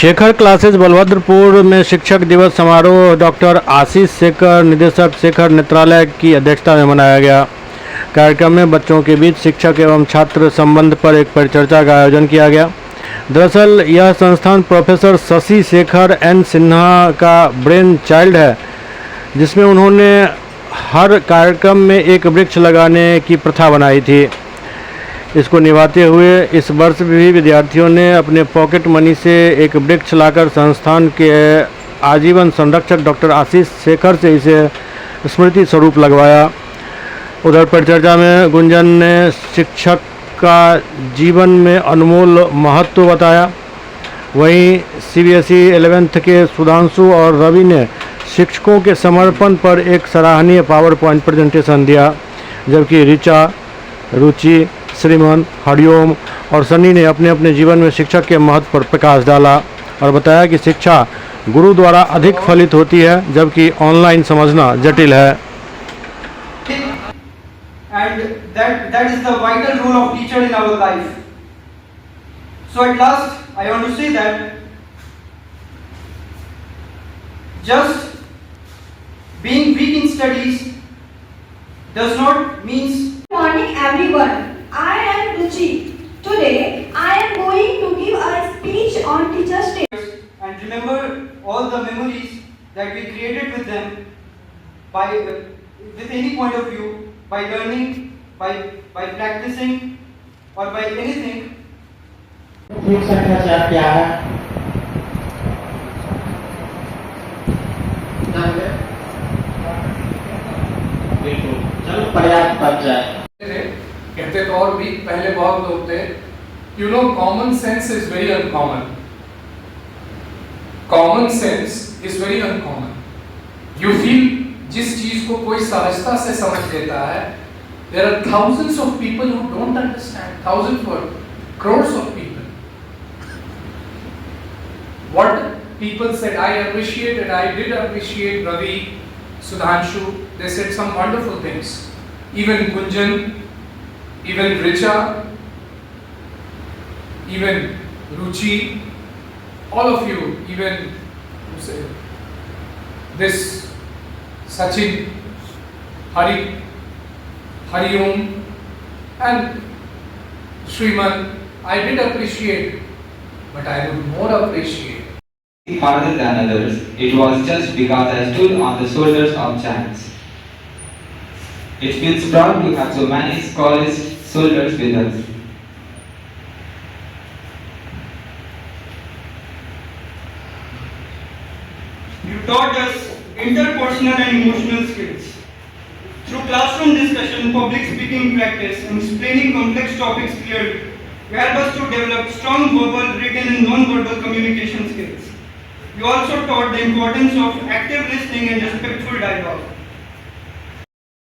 Shekhar classes Balbhadrapur में शिक्षक दिवस समारोह डॉक्टर आशीष शेखर निदेशक शेखर नेत्रालय की अध्यक्षता में मनाया गया। कार्यक्रम में बच्चों के बीच शिक्षक एवं छात्र संबंध पर एक परिचर्चा का आयोजन किया गया। दरअसल यह संस्थान प्रोफेसर शशि शेखर एन सिन्हा का ब्रेन चाइल्ड है, जिसमें उन्होंने हर कार्यक्रम में एक वृक्ष लगाने की प्रथा बनाई थी। इसको निभाते हुए इस वर्ष भी विद्यार्थियों ने अपने पॉकेट मनी से एक वृक्ष लाकर संस्थान के आजीवन संरक्षक डॉक्टर आशीष शेखर से इसे स्मृति स्वरूप लगवाया। उधर परिचर्चा में गुंजन ने शिक्षक का जीवन में अनमोल महत्व बताया। वहीं सीबीएसई 11th के सुधांशु और रवि ने शिक्षकों के समर्पण पर एक सराहनीय पावर पॉइंट प्रेजेंटेशन दिया, जबकि ऋचा, रुचि, श्रीमन, हरिओम और सनी ने अपने अपने जीवन में शिक्षक के महत्व पर प्रकाश डाला और बताया कि शिक्षा गुरु द्वारा अधिक फलित होती है, जबकि ऑनलाइन समझना जटिल है। And that is the vital role of teacher in our life. So at last, I want to say that just being weak in studies does not mean. Good morning everyone. I am Ruchi. Today I am going to give a speech on Teachers' Day. And remember all the memories that we created with them by with any point of view, by learning, by practicing or by anything. क्या है? चलो पर्याप्त बन जाए। कहते तो और भी पहले बहुत लोग थे। You know, common sense is very uncommon. Common sense is very uncommon. You feel जिस चीज को कोई सहजता से समझ लेता है, there are thousands of people who don't understand. Thousands for crores of people. What people said, I appreciated. I did appreciate Ravi, Sudhanshu. They said some wonderful things. Even Gunjan, even Richa, even Ruchi, all of you, even this Sachin, Hariom and Shriman, I did appreciate, but I would more appreciate. Farther than others, it was just because I stood on the shoulders of giants. It feels proud to have so many college soldiers with us. You taught us interpersonal and emotional skills. Through classroom discussion, public speaking practice, and explaining complex topics clearly, you helped us to develop strong verbal, written and non-verbal communication skills. You also taught the importance of active listening and respectful dialogue.